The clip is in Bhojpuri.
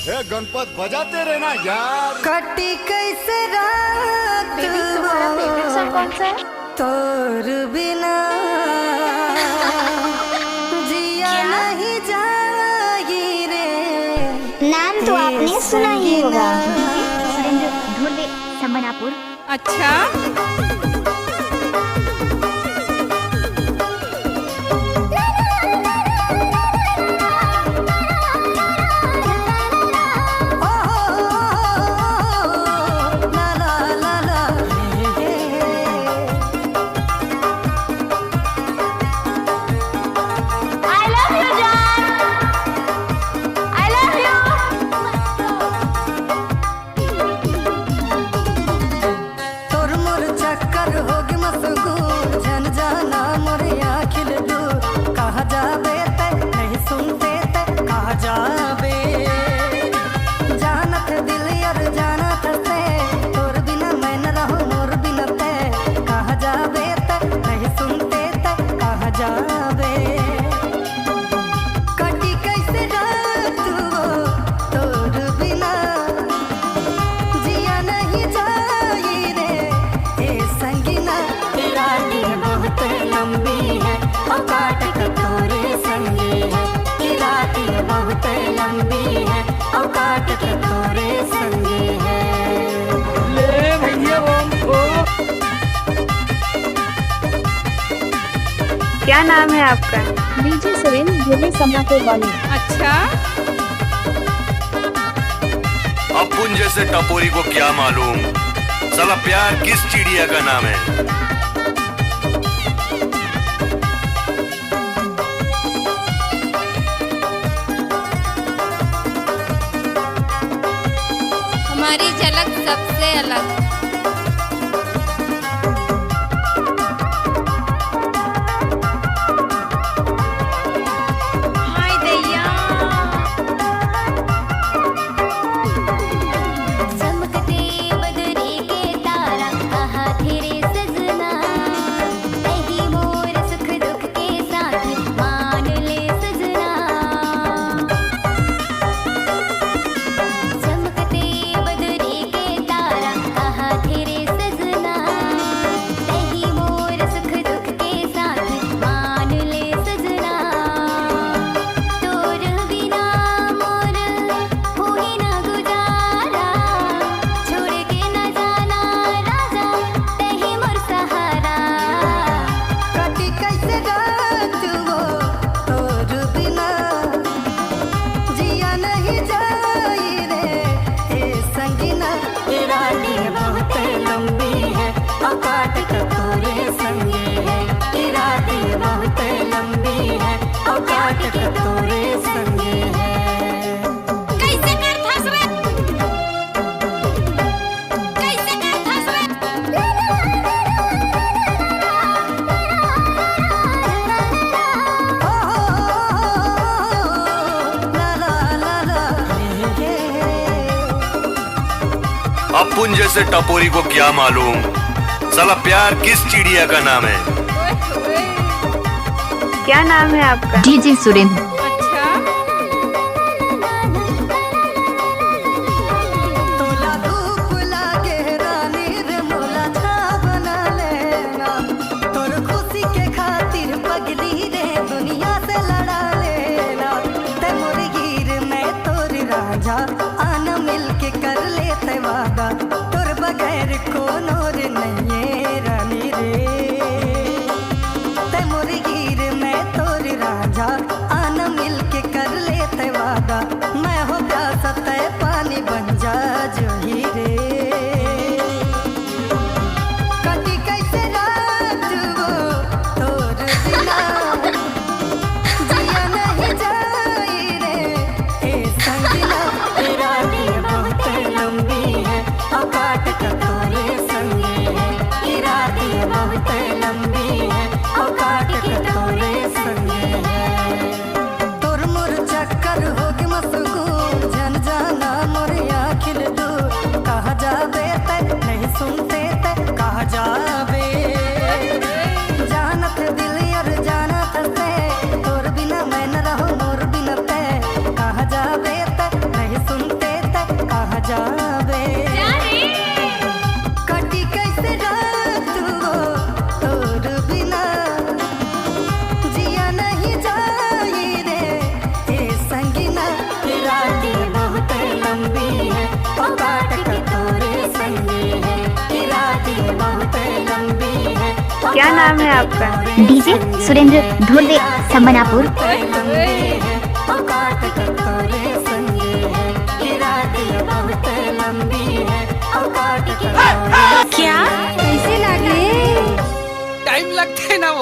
हे गणपत बजाते रहना यार। कटी कैसे रात तुम्हारा फेवरेट सॉन्ग कौन सा है? तोर बिना जिया नहीं जाएगी रे। नाम तो आपने सुना ही होगा, सुरेंद्र धुर्वे समनापुर। अच्छा, बहुत लंबी है और काट के थोड़े संगे है। ले भैया हमको। क्या नाम है आपका? डीजे सुरेंद्र धुर्वे समनापुर वाली। अच्छा, अपुन जैसे टपोरी को क्या मालूम, साला प्यार किस चिड़िया का नाम है। हमारी झलक सबसे अलग। हाय दैया, चमकते बदरी के तारा कहा तेरे सजना, कहीं मोर सुख दुख के साथ मान ले सजना। चमकते बदरी के तारा कहा तेरे सजना, कहीं मोर सुख दुख के साथ मान ले सजना। तोर बिना मोर हो ही ना गुजारा, छोड़ के न जाना राजा तही मोर सहारा। कटी कैसे रात वो तोर बिना जिया नहीं जाई रे। ए संगीना रानी बहुत लंबी है और काट के थोड़े संगे है। रानी बहुत लंबी है और काट के थोड़े संगे है। कैसे कर धस रे, कैसे कर धस रे। अपुन जैसे टपोरी को क्या मालूम, साला प्यार किस चिड़िया का नाम है। क्या नाम है आपका? डीजे सुरेंद्र। अच्छा, तोला धूप लागे रानी रे मोला छा बना लेना। तोर खुशी के खातिर पगली रे दुनिया से लड़ा लेना। ते मोर हीर मैं तोर राजा आना मिल के कर लेते वादा। तोर बगैर कौन और नहीं है रानी रे। ते मोर हीर मैं तोर राजा आना मिल के कर लेते वादा। मैं हो प्यासा तय पानी बन जा जो ही रे। कटी कैसे रात वो तोर बिना जिया नहीं जाई रे। ए संगीना क्या नाम है आपका? डीजे सुरेंद्र धोले समनापुर। क्या कैसे लगे? टाइम लगते है ना वो।